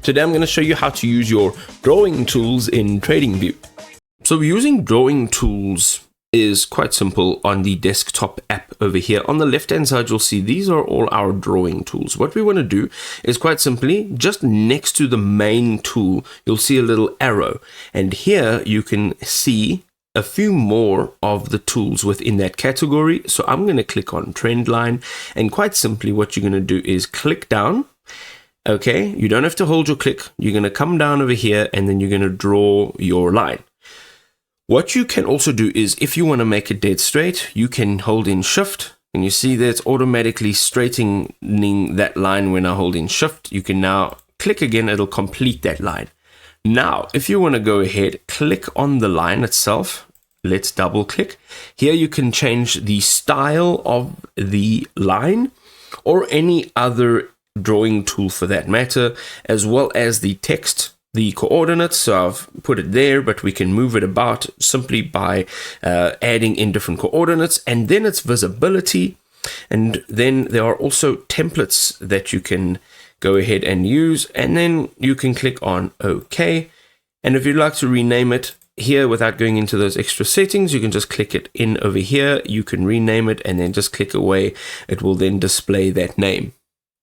Today I'm going to show you how to use your drawing tools in TradingView. So using drawing tools is quite simple on the desktop app over here. On the left hand side, you'll see these are all our drawing tools. What we want to do is quite simply just next to the main tool, you'll see a little arrow. And here you can see a few more of the tools within that category. So I'm going to click on trend line, and quite simply what you're going to do is click down. Okay, you don't have to hold your click. You're going to come down over here and then you're going to draw your line. What you can also do is if you want to make it dead straight, you can hold in shift, and you see that it's automatically straightening that line when I hold in shift. You can now click again, it'll complete that line. Now, if you want to go ahead, click on the line itself. Let's double click. Here you can change the style of the line or any other drawing tool for that matter, as well as the text, the coordinates. So I've put it there, but we can move it about simply by adding in different coordinates, and then it's visibility. And then there are also templates that you can go ahead and use, and then you can click on OK. And if you'd like to rename it here without going into those extra settings, you can just click it in over here. You can rename it and then just click away. It will then display that name.